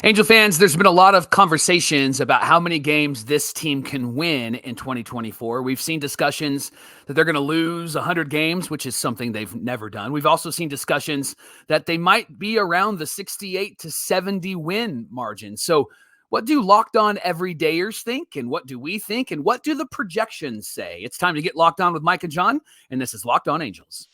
Angel fans, there's been a lot of conversations about how many games this team can win in 2024. We've seen discussions that they're going to lose 100 games, which is something they've never done. We've also seen discussions that they might be around the 68 to 70 win margin. So what do Locked On Everydayers think? And what do we think? And what do the projections say? It's time to get locked on with Mike and John. And this is Locked On Angels.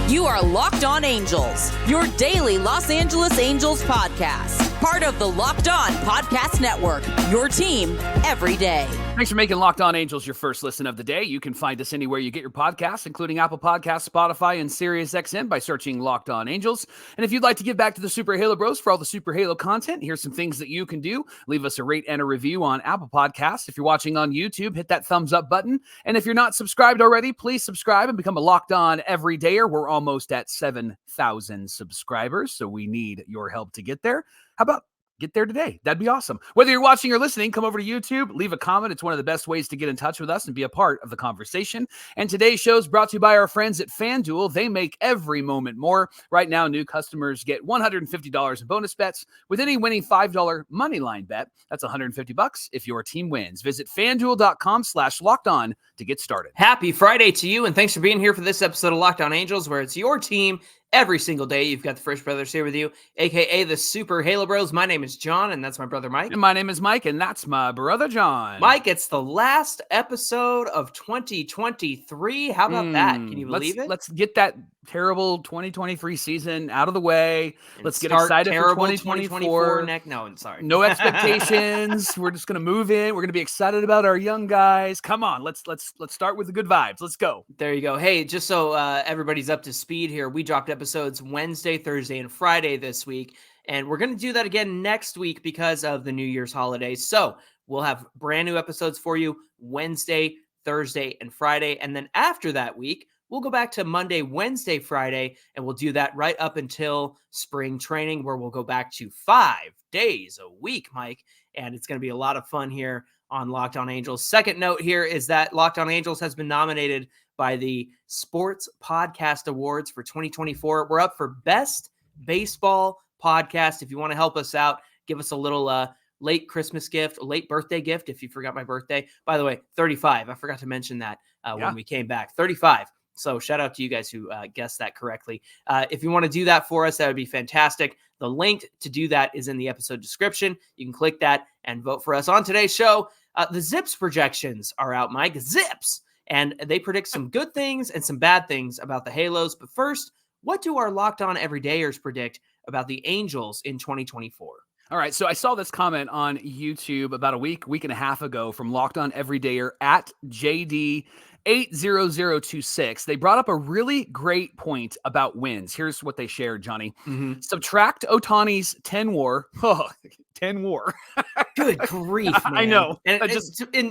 You are Locked On Angels, your daily Los Angeles Angels podcast. Part of the Locked On Podcast Network, your team every day. Thanks for making Locked On Angels your first listen of the day. You can find us anywhere you get your podcasts, including Apple Podcasts, Spotify, and SiriusXM by searching Locked On Angels. And if you'd like to give back to the Super Halo Bros for all the Super Halo content, here's some things that you can do. Leave us a rate and a review on Apple Podcasts. If you're watching on YouTube, hit that thumbs up button. And if you're not subscribed already, please subscribe and become a Locked On Everydayer. We're almost at 7,000 subscribers, so we need your help to get there. How about get there today? That'd be awesome. Whether you're watching or listening, come over to YouTube, leave a comment. It's one of the best ways to get in touch with us and be a part of the conversation. And today's show is brought to you by our friends at FanDuel. They make every moment more. Right now, new customers get $150 in bonus bets with any winning $5 money line bet. That's $150 if your team wins. Visit FanDuel.com/lockedon to get started. Happy Friday to you, and thanks for being here for this episode of Locked On Angels, where it's your team every single day. You've got the Frisch Brothers here with you, a.k.a. the Super Halo Bros. My name is John, and that's my brother Mike. And my name is Mike, and that's my brother John. Mike, it's the last episode of 2023. How about that? Can you believe it? Let's get that terrible 2023 season out of the way. And let's get excited for 2024. No, I'm sorry. No expectations. We're just going to move in. We're going to be excited about our young guys. Come on, let's start with the good vibes. Let's go. There you go. Hey, just so everybody's up to speed here, we dropped episodes Wednesday, Thursday, and Friday this week, and we're going to do that again next week because of the New Year's holidays. So we'll have brand new episodes for you Wednesday, Thursday, and Friday, and then after that week, we'll go back to Monday, Wednesday, Friday, and we'll do that right up until spring training, where we'll go back to 5 days a week, Mike, and it's going to be a lot of fun here on Locked On Angels. Second note here is that Locked On Angels has been nominated by the Sports Podcast Awards for 2024. We're up for Best Baseball Podcast. If you want to help us out, give us a little late Christmas gift, a late birthday gift if you forgot my birthday. By the way, 35. I forgot to mention that when we came back. 35. So shout out to you guys who guessed that correctly. If you want to do that for us, that would be fantastic. The link to do that is in the episode description. You can click that and vote for us. On today's show, the ZiPS projections are out, Mike. ZiPS. And they predict some good things and some bad things about the Halos. But first, what do our Locked On Everydayers predict about the Angels in 2024? All right, so I saw this comment on YouTube about a week and a half ago from Locked On Everydayer at JD80026. They brought up a really great point about wins. Here's what they shared, Johnny. Subtract Ohtani's 10 WAR. Oh, 10 WAR. Good grief, man. I know. And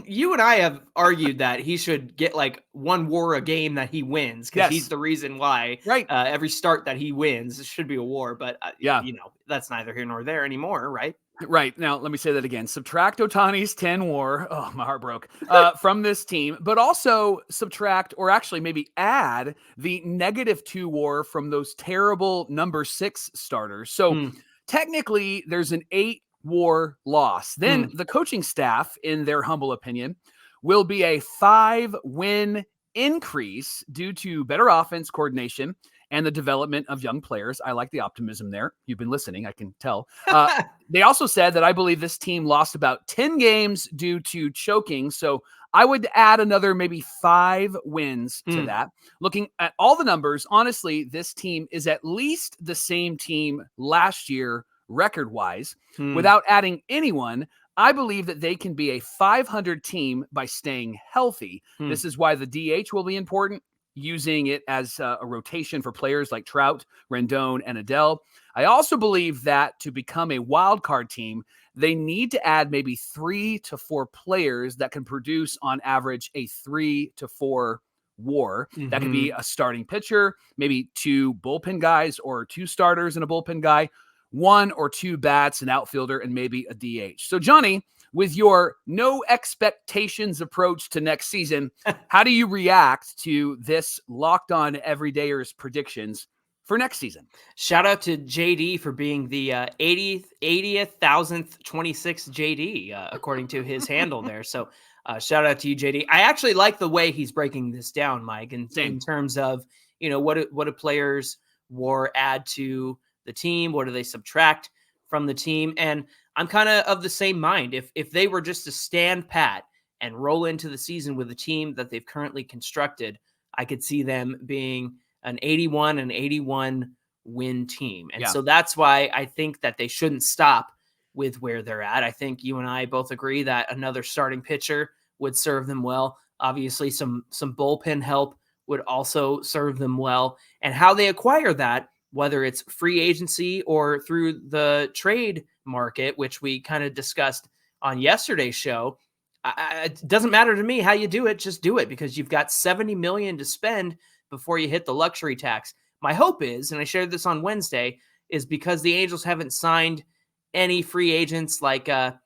you and I have argued that he should get like 1 WAR a game that he wins, because he's the reason why. Right. Every start that he wins, it should be a WAR, but yeah, that's neither here nor there anymore, right? Right. Now, let me say that again. Subtract Ohtani's 10 WAR. Oh, my heart broke. From this team, but also subtract, or actually maybe add, the -2 WAR from those terrible number 6 starters. So technically, there's an 8 WAR loss. Then the coaching staff, in their humble opinion, will be a 5-win increase due to better offense coordination and the development of young players. I like the optimism there. You've been listening, I can tell. They also said that I believe this team lost about 10 games due to choking. So I would add another maybe 5 wins to that. Looking at all the numbers, honestly, this team is at least the same team last year record-wise. Without adding anyone, I believe that they can be a 500 team by staying healthy. This is why the DH will be important, using it as a rotation for players like Trout, Rendon, and Adele. I also believe that to become a wild card team, they need to add maybe 3 to 4 players that can produce on average a 3 to 4 WAR. That could be a starting pitcher, maybe 2 bullpen guys, or 2 starters and a bullpen guy, 1 or 2 bats, an outfielder, and maybe a DH. So Johnny, with your no expectations approach to next season, how do you react to this Locked On Everydayers predictions for next season. Shout out to JD for being the 80,000th 26th JD, according to his handle there. So shout out to you, JD. I actually like the way he's breaking this down, Mike, in terms of, what do players WAR add to the team? What do they subtract from the team? And I'm kind of the same mind. If they were just to stand pat and roll into the season with the team that they've currently constructed, I could see them being an 81 win team. And so that's why I think that they shouldn't stop with where they're at. I think you and I both agree that another starting pitcher would serve them well. Obviously, some bullpen help would also serve them well. And how they acquire that, whether it's free agency or through the trade market, which we kind of discussed on yesterday's show, it doesn't matter to me how you do it. Just do it, because you've got $70 million to spend before you hit the luxury tax. My hope is, and I shared this on Wednesday, is because the Angels haven't signed any free agents like a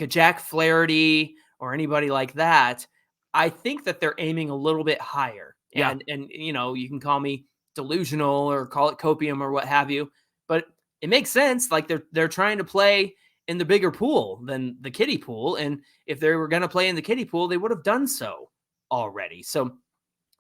Jack Flaherty or anybody like that. I think that they're aiming a little bit higher. And you can call me delusional or call it copium or what have you, but it makes sense. Like they're trying to play in the bigger pool than the kiddie pool. And if they were going to play in the kiddie pool, they would have done so already. So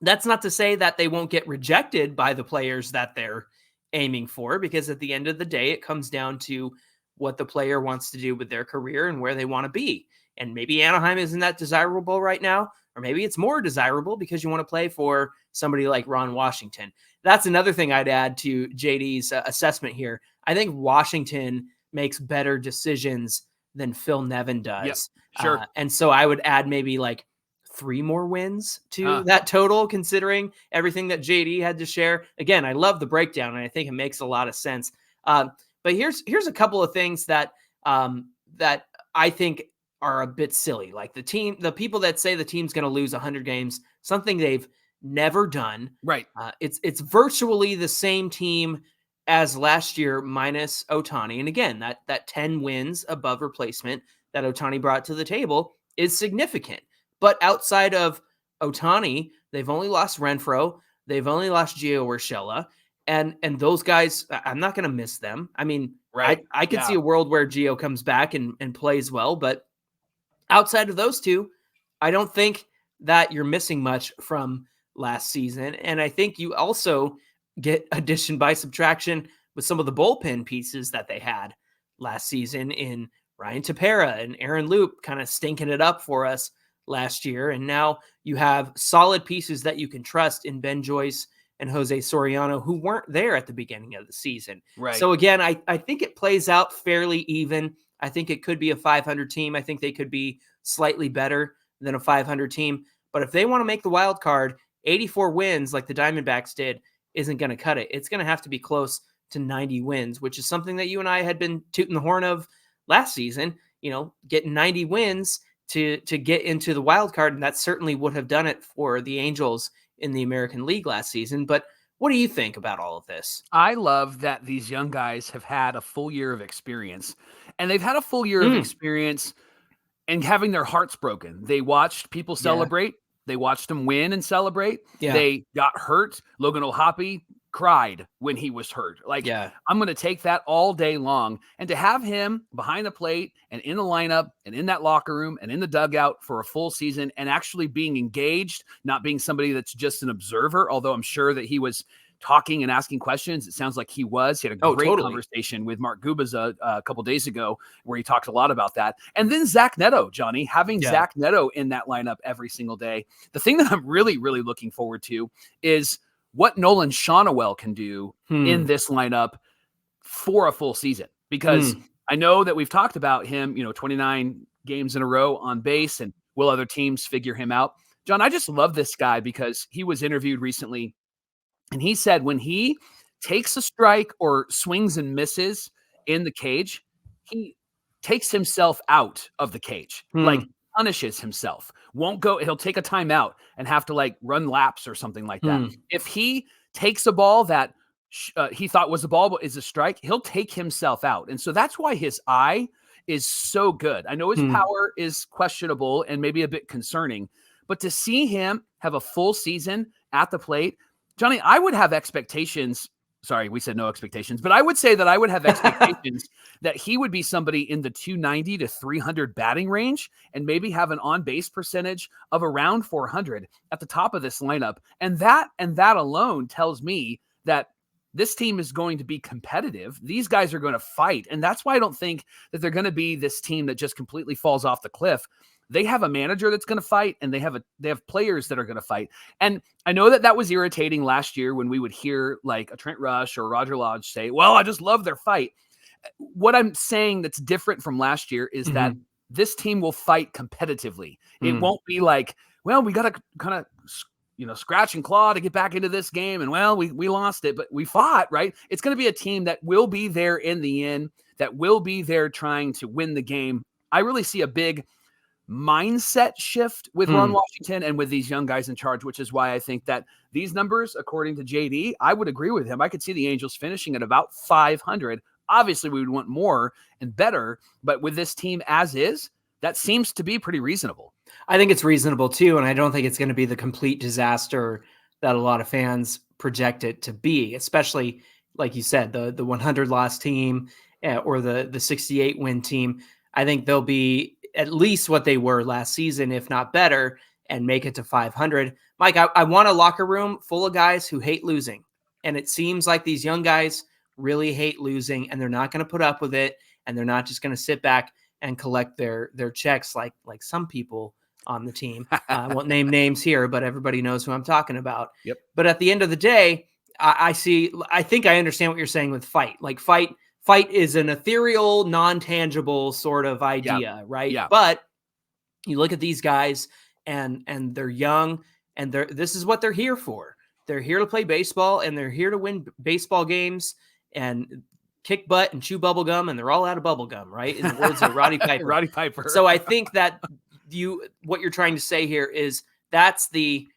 that's not to say that they won't get rejected by the players that they're aiming for, because at the end of the day, it comes down to what the player wants to do with their career and where they want to be. And maybe Anaheim isn't that desirable right now, or maybe it's more desirable because you want to play for somebody like Ron Washington. That's another thing I'd add to JD's assessment here. I think Washington makes better decisions than Phil Nevin does. Yep, sure. And so I would add maybe like 3 more wins to that total, considering everything that JD had to share. Again, I love the breakdown, and I think it makes a lot of sense. But here's a couple of things that that I think are a bit silly. Like the people that say the team's going to lose 100 games, something they've never done. Right. It's virtually the same team as last year minus Ohtani. And again, that 10 wins above replacement that Ohtani brought to the table is significant. But outside of Ohtani, they've only lost Renfroe. They've only lost Gio Urshela. And those guys, I'm not going to miss them. I mean, right. I could see a world where Gio comes back and plays well. But outside of those two, I don't think that you're missing much from last season. And I think you also get addition by subtraction with some of the bullpen pieces that they had last season in Ryan Tepera and Aaron Loop kind of stinking it up for us last year. And now you have solid pieces that you can trust in Ben Joyce and Jose Soriano, who weren't there at the beginning of the season. Right. So again, I think it plays out fairly even. I think it could be a 500 team. I think they could be slightly better than a 500 team. But if they want to make the wild card, 84 wins like the Diamondbacks did isn't going to cut it. It's going to have to be close to 90 wins, which is something that you and I had been tooting the horn of last season, getting 90 wins to get into the wild card. And that certainly would have done it for the Angels in the American League last season. But what do you think about all of this? I love that these young guys have had a full year of experience, and they've had a full year of experience and having their hearts broken. They watched people celebrate. They watched them win and celebrate. Yeah. They got hurt. Logan O'Hoppe cried when he was hurt. I'm going to take that all day long. And to have him behind the plate and in the lineup and in that locker room and in the dugout for a full season and actually being engaged, not being somebody that's just an observer, although I'm sure that he was talking and asking questions. It sounds like he was. He had a great conversation with Mark Gubas a couple days ago where he talked a lot about that. And then Zach Neto, Johnny, having Zach Neto in that lineup every single day. The thing that I'm really, really looking forward to is what Nolan Shawnuel can do in this lineup for a full season. Because I know that we've talked about him, 29 games in a row on base, and will other teams figure him out? John, I just love this guy because he was interviewed recently, and he said when he takes a strike or swings and misses in the cage, he takes himself out of the cage, like punishes himself, won't go. He'll take a timeout and have to run laps or something like that. If he takes a ball that he thought was a ball, but is a strike, he'll take himself out. And so that's why his eye is so good. I know his power is questionable and maybe a bit concerning, but to see him have a full season at the plate, Johnny, I would have expectations sorry, we said no expectations, but I would say that I would have expectations that he would be somebody in the 290 to 300 batting range and maybe have an on-base percentage of around 400 at the top of this lineup. And that alone tells me that this team is going to be competitive. These guys are going to fight. And that's why I don't think that they're going to be this team that just completely falls off the cliff. They have a manager that's going to fight, and they have players that are going to fight. And I know that was irritating last year when we would hear like a Trent Rush or Roger Lodge say, well, I just love their fight. What I'm saying that's different from last year is that this team will fight competitively. It won't be like, well, we got to kind of, scratch and claw to get back into this game. And well, we lost it, but we fought, right? It's going to be a team that will be there in the end, that will be there trying to win the game. I really see a big mindset shift with Ron Washington and with these young guys in charge, which is why I think that these numbers, according to JD, I would agree with him. I could see the Angels finishing at about 500. Obviously, we would want more and better, but with this team as is, that seems to be pretty reasonable. I think it's reasonable too, and I don't think it's going to be the complete disaster that a lot of fans project it to be, especially, like you said, the 100 loss team or the 68 win team. I think they'll be at least what they were last season, if not better, and make it to 500. Mike, I want a locker room full of guys who hate losing, and it seems like these young guys really hate losing, and they're not going to put up with it, and they're not just going to sit back and collect their checks like some people on the team. I won't name names here, but everybody knows who I'm talking about. Yep. But at the end of the day, I think I understand what you're saying with fight. Like fight is an ethereal, non-tangible sort of idea, right? Yeah. But you look at these guys and they're young, and this is what they're here for. They're here to play baseball, and they're here to win baseball games and kick butt and chew bubble gum, and they're all out of bubble gum, right? In the words of Roddy Piper. Roddy Piper. So I think that what you're trying to say here is that's the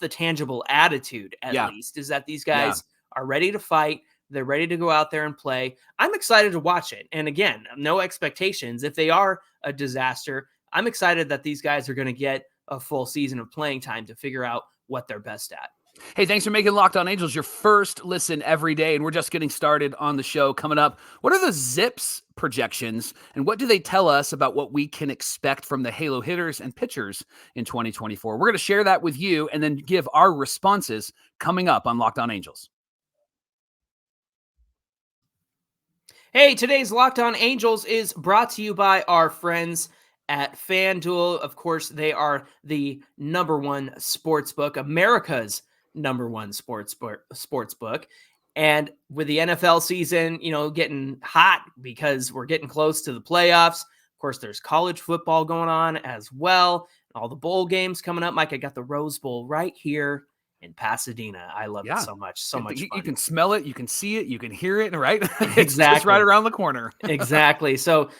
tangible attitude, at least, is that these guys are ready to fight. They're ready to go out there and play. I'm excited to watch it. And again, no expectations. If they are a disaster, I'm excited that these guys are going to get a full season of playing time to figure out what they're best at. Hey, thanks for making Locked On Angels your first listen every day. And we're just getting started on the show. Coming up, what are the ZiPS projections, and what do they tell us about what we can expect from the Halo hitters and pitchers in 2024? We're going to share that with you and then give our responses coming up on Locked On Angels. Hey, today's Locked On Angels is brought to you by our friends at FanDuel. Of course, they are the number one sportsbook, America's number one sportsbook. And with the NFL season, getting hot because we're getting close to the playoffs. Of course, there's college football going on as well. All the bowl games coming up. Mike, I got the Rose Bowl right here in Pasadena. I love it so much. So much fun. You can smell it. You can see it. You can hear it, right? Exactly. It's just right around the corner. Exactly. So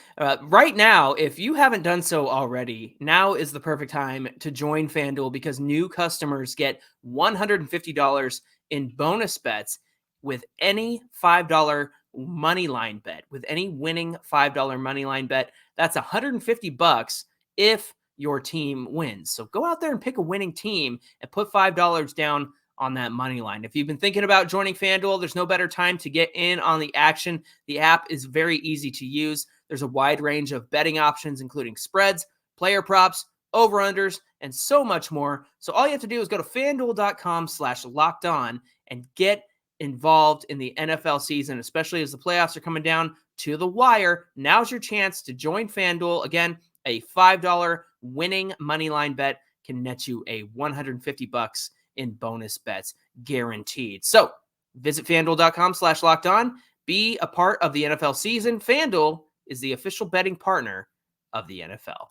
right now, if you haven't done so already, now is the perfect time to join FanDuel, because new customers get $150 in bonus bets with any $5 money line bet. With any winning $5 money line bet, that's $150 if your team wins. So go out there and pick a winning team and put $5 down on that money line. If you've been thinking about joining FanDuel, there's no better time to get in on the action. The app is very easy to use. There's a wide range of betting options, including spreads, player props, over-unders, and so much more. So all you have to do is go to FanDuel.com/lockedon and get involved in the NFL season, especially as the playoffs are coming down to the wire. Now's your chance to join FanDuel. Again, a $5 winning money line bet can net you a $150 in bonus bets guaranteed. So visit FanDuel.com/lockedon. Be a part of the NFL season. FanDuel is the official betting partner of the NFL.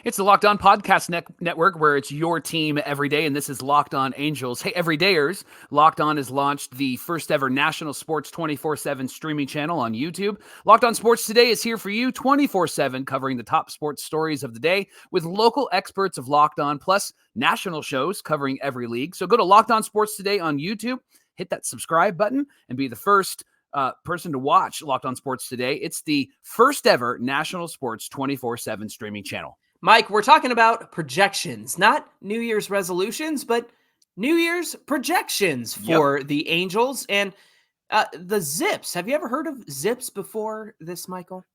It's the Locked On Podcast Network, where it's your team every day, and this is Locked On Angels. Hey, everydayers, Locked On has launched the first ever national sports 24/7 streaming channel on YouTube. Locked On Sports Today is here for you 24/7, covering the top sports stories of the day with local experts of Locked On, plus national shows covering every league. So go to Locked On Sports Today on YouTube, hit that subscribe button, and be the first person to watch Locked On Sports Today. It's the first ever national sports 24/7 streaming channel. Mike, we're talking about projections, not New Year's resolutions, but New Year's projections for the Angels and the ZiPS. Have you ever heard of ZiPS before this, Michael?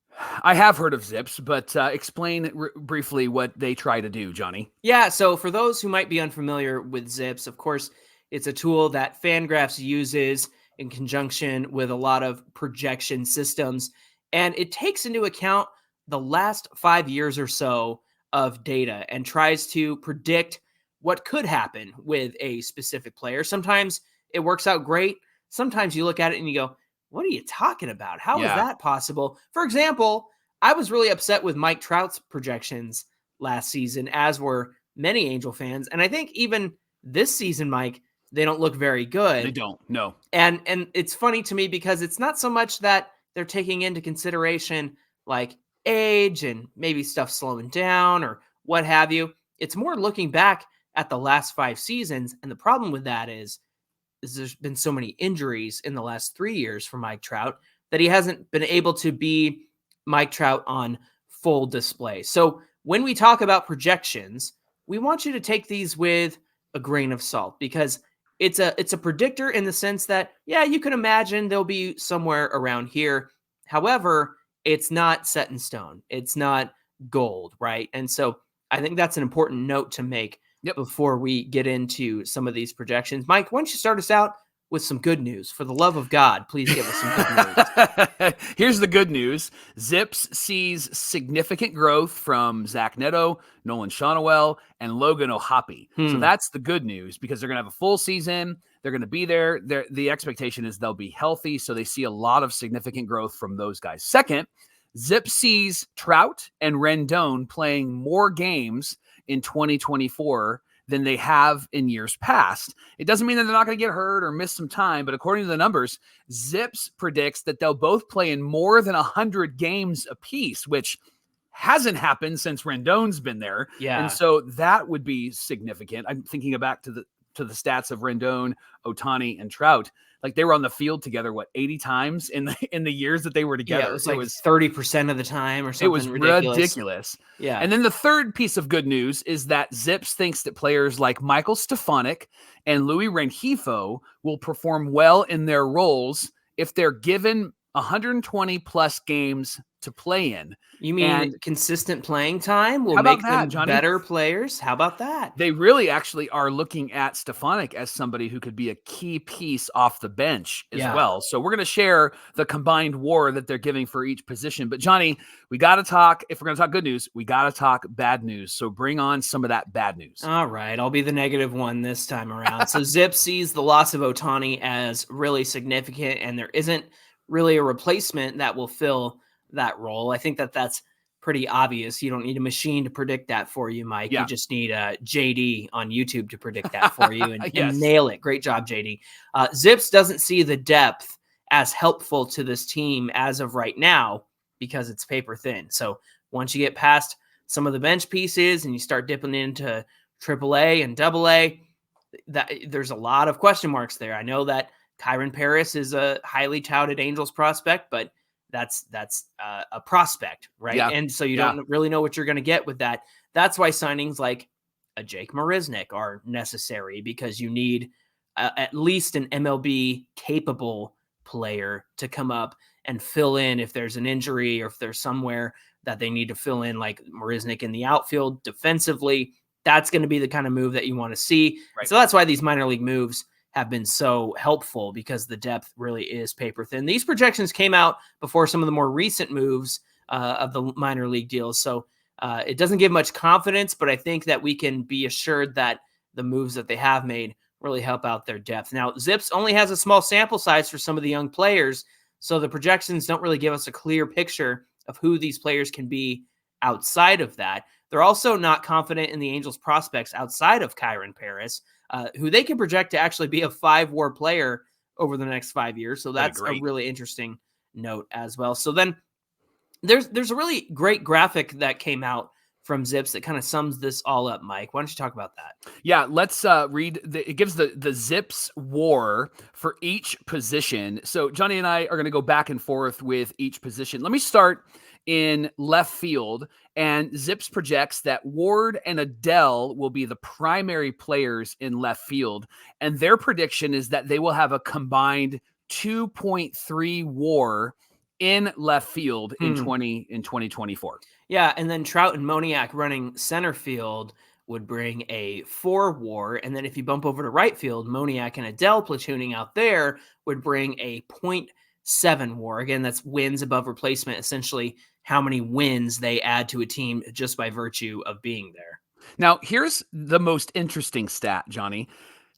I have heard of ZiPS, but explain briefly what they try to do, Johnny. Yeah, so for those who might be unfamiliar with ZiPS, of course, it's a tool that Fangraphs uses in conjunction with a lot of projection systems, and it takes into account the last 5 years or so of data and tries to predict what could happen with a specific player. Sometimes it works out great. Sometimes you look at it and you go, what are you talking about? How is that possible? For example, I was really upset with Mike Trout's projections last season, as were many Angel fans. And I think even this season, Mike, they don't look very good. They don't, no. And it's funny to me because it's not so much that they're taking into consideration like age and maybe stuff slowing down or what have you. It's more looking back at the last 5 seasons. And the problem with that is there's been so many injuries in the last 3 years for Mike Trout that he hasn't been able to be Mike Trout on full display. So when we talk about projections, we want you to take these with a grain of salt because it's a predictor in the sense that, yeah, you can imagine they'll be somewhere around here. However, it's not set in stone. It's not gold, right? And so I think that's an important note to make before we get into some of these projections. Mike, why don't you start us out with some good news? For the love of God, please give us some good news. Here's the good news. ZiPS sees significant growth from Zach Neto, Nolan Shonowell, and Logan O'Hoppe. So that's the good news because they're going to have a full season. They're going to be there. The expectation is they'll be healthy. So they see a lot of significant growth from those guys. Second, ZiPS sees Trout and Rendon playing more games in 2024 than they have in years past. It doesn't mean that they're not going to get hurt or miss some time, but according to the numbers, ZiPS predicts that they'll both play in more than 100 games apiece, which hasn't happened since Rendon's been there. Yeah. And so that would be significant. I'm thinking back to the stats of Rendon, Ohtani, and Trout. Like they were on the field together, 80 times in the years that they were together. Yeah, it was 30% of the time or something. It was ridiculous. Yeah. And then the third piece of good news is that ZiPS thinks that players like Michael Stefanik and Louis Rengifo will perform well in their roles if they're given 120 plus games to play in. You mean consistent playing time will make them better players? How about that? They really actually are looking at Stefanik as somebody who could be a key piece off the bench as well. So we're going to share the combined WAR that they're giving for each position. But Johnny, we got to talk, if we're going to talk good news, we got to talk bad news. So bring on some of that bad news. All right. I'll be the negative one this time around. So ZiPS sees the loss of Ohtani as really significant, and there isn't really a replacement that will fill that role. I think that's pretty obvious. You don't need a machine to predict that for you, Mike. You just need JD on YouTube to predict that for you and nail it. Great job, JD. ZiPS doesn't see the depth as helpful to this team as of right now because it's paper thin. So once you get past some of the bench pieces and you start dipping into AAA and AA, there's a lot of question marks there. I know that Kyron Paris is a highly touted Angels prospect, but that's a prospect, right? Yeah. And so you don't really know what you're going to get with that. That's why signings like a Jake Marisnick are necessary because you need at least an MLB capable player to come up and fill in if there's an injury or if there's somewhere that they need to fill in, like Marisnick in the outfield defensively. That's going to be the kind of move that you want to see. Right. So that's why these minor league moves have been so helpful because the depth really is paper thin. These projections came out before some of the more recent moves of the minor league deals. So it doesn't give much confidence, but I think that we can be assured that the moves that they have made really help out their depth. Now, ZiPS only has a small sample size for some of the young players, so the projections don't really give us a clear picture of who these players can be outside of that. They're also not confident in the Angels prospects outside of Kyron Paris, who they can project to actually be a 5-WAR player over the next 5 years. So that's a really interesting note as well. So then there's a really great graphic that came out from ZiPS that kind of sums this all up, Mike. Why don't you talk about that? Yeah, let's read. It gives the ZiPS WAR for each position. So Johnny and I are going to go back and forth with each position. Let me start in left field, and ZiPS projects that Ward and Adele will be the primary players in left field. And their prediction is that they will have a combined 2.3 WAR in left field in 2024. Yeah, and then Trout and Moniak running center field would bring a 4 WAR. And then if you bump over to right field, Moniak and Adele platooning out there would bring a 0.7 WAR. Again, that's wins above replacement, essentially how many wins they add to a team just by virtue of being there. Now, here's the most interesting stat, Johnny.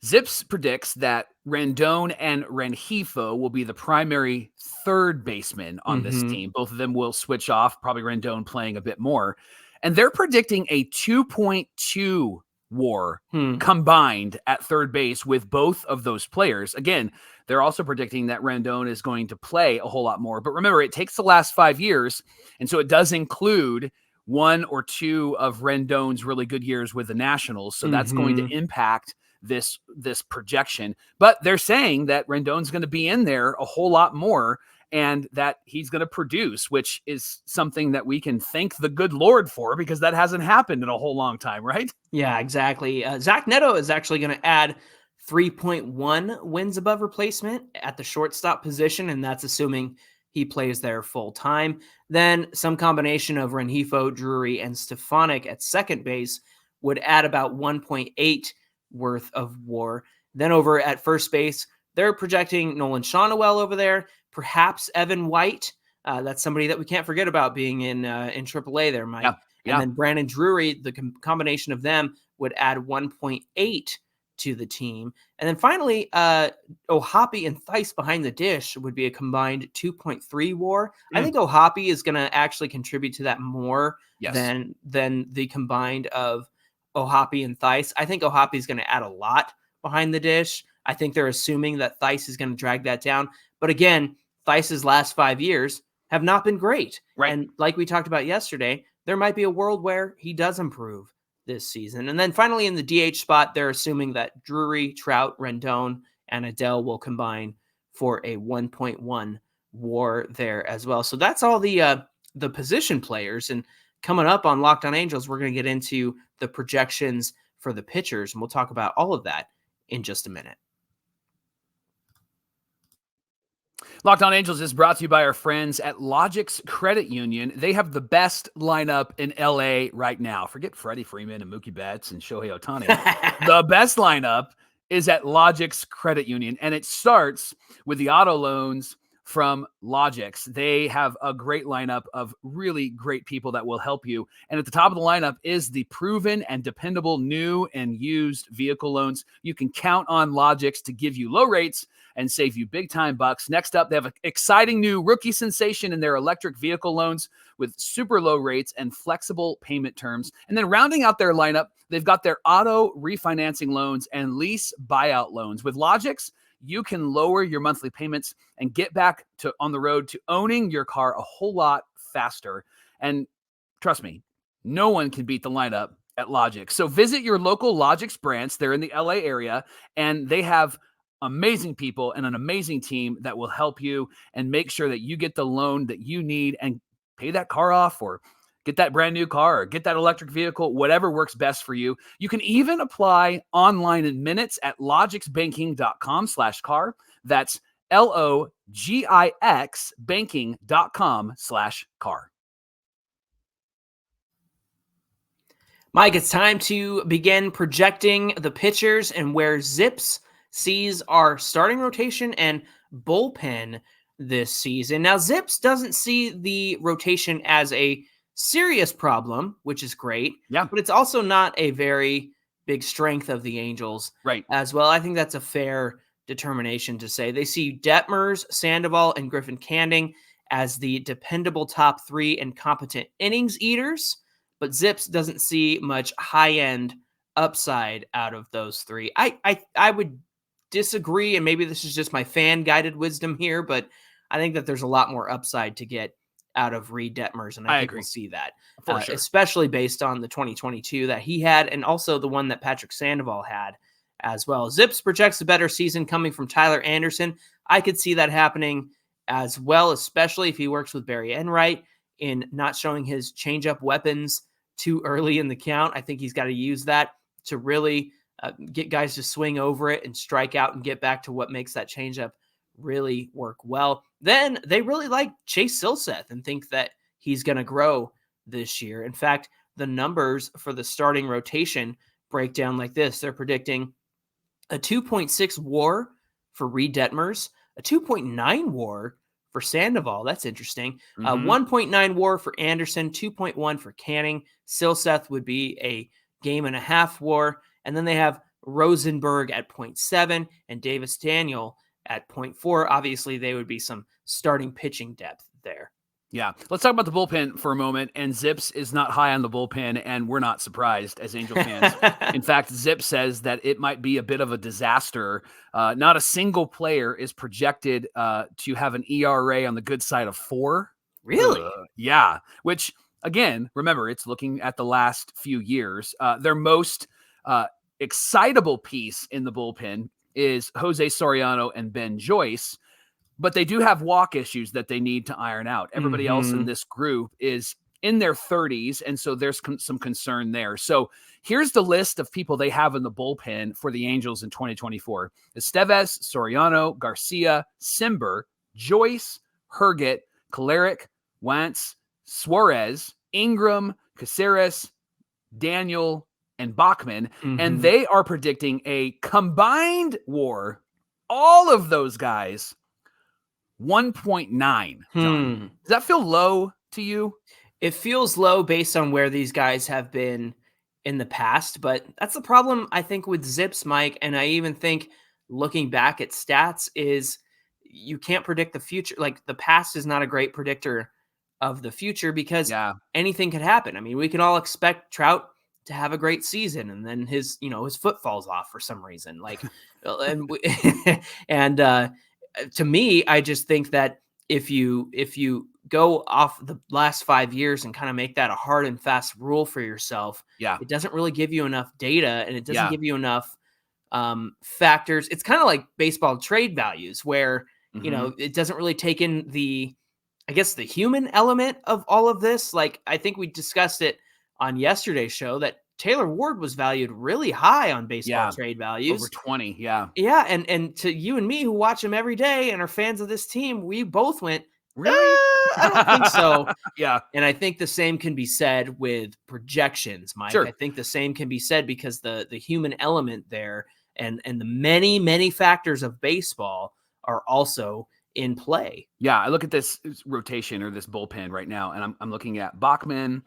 ZiPS predicts that Rendon and Rengifo will be the primary third baseman on this team. Both of them will switch off, probably Rendon playing a bit more. And they're predicting a 2.2 WAR combined at third base with both of those players. Again, they're also predicting that Rendon is going to play a whole lot more. But remember, it takes the last 5 years, and so it does include 1 or 2 of Rendon's really good years with the Nationals. So that's going to impact this projection. But they're saying that Rendon's going to be in there a whole lot more and that he's going to produce, which is something that we can thank the good Lord for, because that hasn't happened in a whole long time, right? Yeah, exactly. Zach Neto is actually going to add 3.1 wins above replacement at the shortstop position, and that's assuming he plays there full time. Then some combination of Rengifo, Drury, and Stefanik at second base would add about 1.8 worth of WAR. Then over at first base, they're projecting Nolan Shawnuel over there, perhaps Evan White. That's somebody that we can't forget about being in AAA there, Mike. Yeah. And then Brandon Drury, the combination of them would add 1.8 to the team. And then finally, Ohapi and Theis behind the dish would be a combined 2.3 WAR. I think Ohapi is going to actually contribute to that more than the combined of Ohapi and Theis. I think Ohapi is going to add a lot behind the dish. I think they're assuming that Theis is going to drag that down. But again, Theis's last 5 years have not been great. Right. And like we talked about yesterday, there might be a world where he does improve this season. And then finally in the DH spot, they're assuming that Drury, Trout, Rendon, and Adele will combine for a 1.1 WAR there as well. So that's all the position players. And coming up on Locked On Angels, we're going to get into the projections for the pitchers, and we'll talk about all of that in just a minute. Locked On Angels is brought to you by our friends at Logix Credit Union. They have the best lineup in LA right now. Forget Freddie Freeman and Mookie Betts and Shohei Ohtani. The best lineup is at Logix Credit Union, and it starts with the auto loans from Logix. They have a great lineup of really great people that will help you. And at the top of the lineup is the proven and dependable new and used vehicle loans. You can count on Logix to give you low rates and save you big time bucks. Next up, they have an exciting new rookie sensation in their electric vehicle loans with super low rates and flexible payment terms. And then rounding out their lineup, they've got their auto refinancing loans and lease buyout loans. With Logix, you can lower your monthly payments and get back on the road to owning your car a whole lot faster. And trust me, no one can beat the lineup at Logix. So visit your local Logix branch. They're in the LA area, and they have amazing people and an amazing team that will help you and make sure that you get the loan that you need and pay that car off, or get that brand new car, or get that electric vehicle, whatever works best for you. You can even apply online in minutes at logixbanking.com/car. That's LOGIX banking.com/car. Mike, it's time to begin projecting the pitchers and where ZiPS sees our starting rotation and bullpen this season. Now, ZiPS doesn't see the rotation as a serious problem, which is great. Yeah. But it's also not a very big strength of the Angels right as well. I think that's a fair determination to say. They see Detmers, Sandoval, and Griffin Canning as the dependable top 3 and competent innings eaters, but ZiPS doesn't see much high-end upside out of those 3. I would disagree, and maybe this is just my fan-guided wisdom here, but I think that there's a lot more upside to get out of Reed Detmers, and I think agree. We'll see that, For sure. especially based on the 2022 that he had, and also the one that Patrick Sandoval had as well. ZiPS projects a better season coming from Tyler Anderson. I could see that happening as well, especially if he works with Barry Enright in not showing his changeup weapons too early in the count. I think he's got to use that to really get guys to swing over it and strike out and get back to what makes that changeup really work well. Then they really like Chase Silseth and think that he's going to grow this year. In fact, the numbers for the starting rotation break down like this. They're predicting a 2.6 WAR for Reed Detmers, a 2.9 WAR for Sandoval. That's interesting. 1.9 WAR for Anderson, 2.1 for Canning. Silseth would be a 1.5 WAR. And then they have Rosenberg at 0.7 and Davis Daniel at 0.4. Obviously, they would be some starting pitching depth there. Yeah. Let's talk about the bullpen for a moment. And ZiPS is not high on the bullpen, and we're not surprised as Angel fans. In fact, ZiPS says that it might be a bit of a disaster. Not a single player is projected to have an ERA on the good side of 4. Really? Yeah. Which, again, remember, it's looking at the last few years. Their most excitable piece in the bullpen is Jose Soriano and Ben Joyce. But they do have walk issues that they need to iron out. Everybody else in this group is in their 30s, and so there's some concern there. So here's the list of people they have in the bullpen for the Angels in 2024. Estevez, Soriano, Garcia, Simber, Joyce, Herget, Kolarek, Wentz, Suarez, Ingram, Caceres, Daniel, and Bachman. And they are predicting a combined WAR, all of those guys, 1.9. John. Does that feel low to you? It feels low based on where these guys have been in the past, but that's the problem, I think, with ZiPS, Mike. And I even think looking back at stats is you can't predict the future. Like, the past is not a great predictor of the future because anything could happen. I mean, we can all expect Trout to have a great season, and then his foot falls off for some reason. Like, and to me, I just think that if you go off the last 5 years and kind of make that a hard and fast rule for yourself, it doesn't really give you enough data, and it doesn't give you enough factors. It's kind of like baseball trade values where, it doesn't really take in the human element of all of this. Like, I think we discussed it on yesterday's show that Taylor Ward was valued really high on baseball trade values. Over 20, yeah. And to you and me who watch him every day and are fans of this team, we both went, really? I don't think so. And I think the same can be said with projections, Mike. Sure. I think the same can be said because the human element there and the many, many factors of baseball are also in play. Yeah, I look at this rotation or this bullpen right now, and I'm looking at Bachman,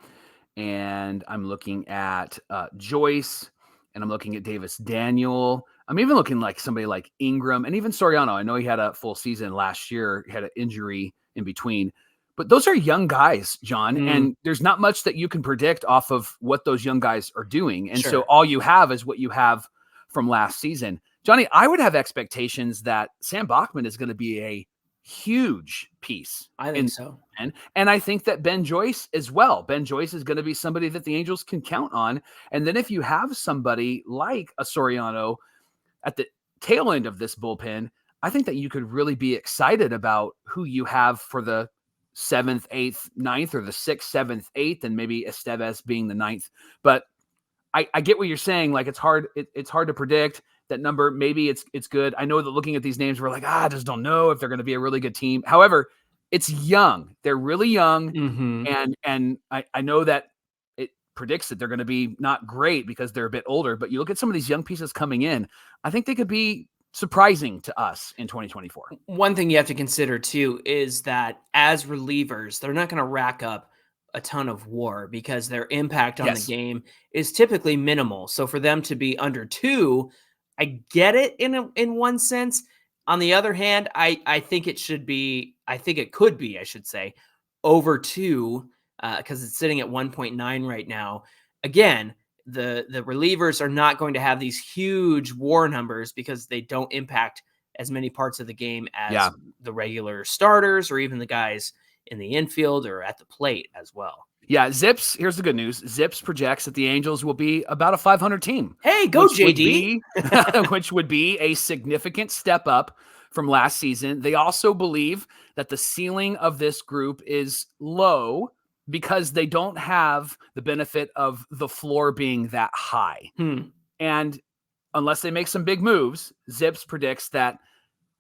and I'm looking at Joyce, and I'm looking at Davis Daniel. I'm even looking like somebody like Ingram and even Soriano. I know he had a full season last year, he had an injury in between, but those are young guys, John, and there's not much that you can predict off of what those young guys are doing. And so all you have is what you have from last season. Johnny, I would have expectations that Sam Bachman is going to be a huge piece. I think so. And I think that Ben Joyce as well. Ben Joyce is going to be somebody that the Angels can count on. And then if you have somebody like a Soriano at the tail end of this bullpen, I think that you could really be excited about who you have for the 7th, 8th, 9th, or the 6th, 7th, 8th, and maybe Estevez being the 9th. But I get what you're saying. Like, it's hard to predict that number. Maybe it's good. I know that looking at these names, we're like, I just don't know if they're going to be a really good team. However, it's young. They're really young. And I know that it predicts that they're going to be not great because they're a bit older, but you look at some of these young pieces coming in, I think they could be surprising to us in 2024. One thing you have to consider too is that as relievers, they're not going to rack up a ton of WAR because their impact on the game is typically minimal. So for them to be under 2, I get it in one sense. On the other hand, I think it could be, I should say, over 2 because it's sitting at 1.9 right now. Again, the relievers are not going to have these huge WAR numbers because they don't impact as many parts of the game as the regular starters or even the guys in the infield or at the plate as well. Yeah, ZiPS, here's the good news. ZiPS projects that the Angels will be about a 500 team. Hey, go JD! Which would be a significant step up from last season. They also believe that the ceiling of this group is low, because they don't have the benefit of the floor being that high. And unless they make some big moves, ZiPS predicts that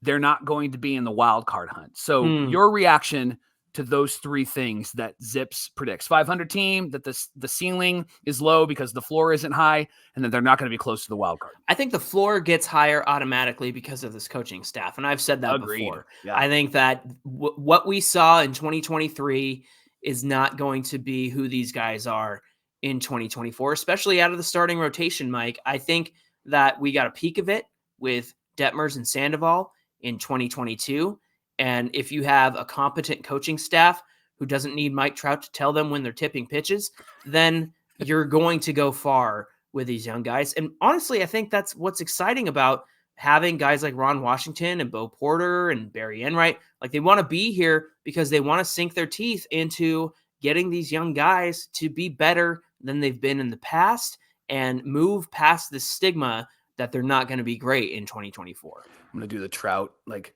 they're not going to be in the wild card hunt. So your reaction to those three things that ZiPS predicts: 500 team, that the ceiling is low because the floor isn't high, and that they're not going to be close to the wild card. I think the floor gets higher automatically because of this coaching staff. And I've said that before. Yeah. I think that what we saw in 2023 is not going to be who these guys are in 2024, especially out of the starting rotation, Mike. I think that we got a peak of it with Detmers and Sandoval in 2022. And if you have a competent coaching staff who doesn't need Mike Trout to tell them when they're tipping pitches, then you're going to go far with these young guys. And honestly, I think that's what's exciting about having guys like Ron Washington and Bo Porter and Barry Enright. Like, they want to be here because they want to sink their teeth into getting these young guys to be better than they've been in the past and move past the stigma that they're not going to be great in 2024. I'm going to do the Trout, like,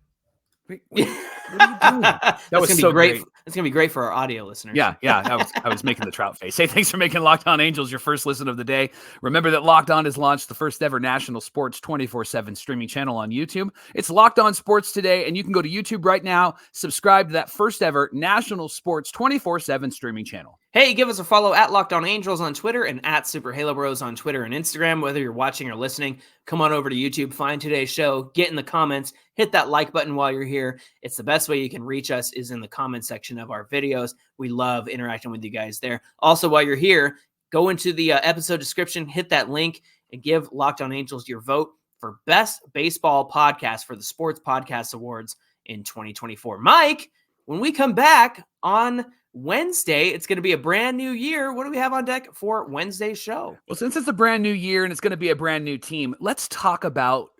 what are you doing? That was so great. That's going to be great for our audio listeners. Yeah. I was making the Trout face. Hey, thanks for making Locked On Angels your first listen of the day. Remember that Locked On has launched the first ever national sports 24/7 streaming channel on YouTube. It's Locked On Sports Today, and you can go to YouTube right now, subscribe to that first ever national sports 24/7 streaming channel. Hey, give us a follow at Locked On Angels on Twitter and at Super Halo Bros on Twitter and Instagram. Whether you're watching or listening, come on over to YouTube, find today's show, get in the comments, hit that like button while you're here. It's the best way you can reach us is in the comment section of our videos. We love interacting with you guys there. Also, while you're here, go into the episode description, hit that link, and give Locked On Angels your vote for Best Baseball Podcast for the Sports Podcast Awards in 2024. Mike, when we come back on Wednesday, it's going to be a brand new year. What do we have on deck for Wednesday's show? Well, since it's a brand new year and it's going to be a brand new team, let's talk about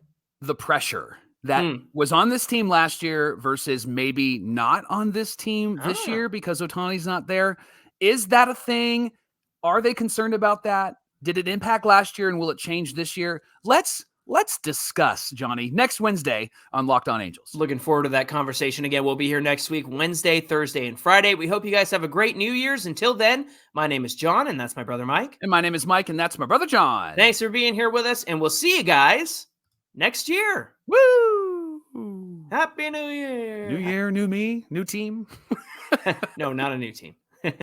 the pressure that was on this team last year versus maybe not on this team this year because Ohtani's not there. Is that a thing? Are they concerned about that? Did it impact last year and will it change this year? Let's discuss, Johnny, next Wednesday on Locked On Angels. Looking forward to that conversation again. We'll be here next week, Wednesday, Thursday, and Friday. We hope you guys have a great New Year's. Until then, my name is John, and that's my brother Mike. And my name is Mike, and that's my brother John. Thanks for being here with us, and we'll see you guys next year. Woo! Happy New Year. New year, new me, new team. No, not a new team.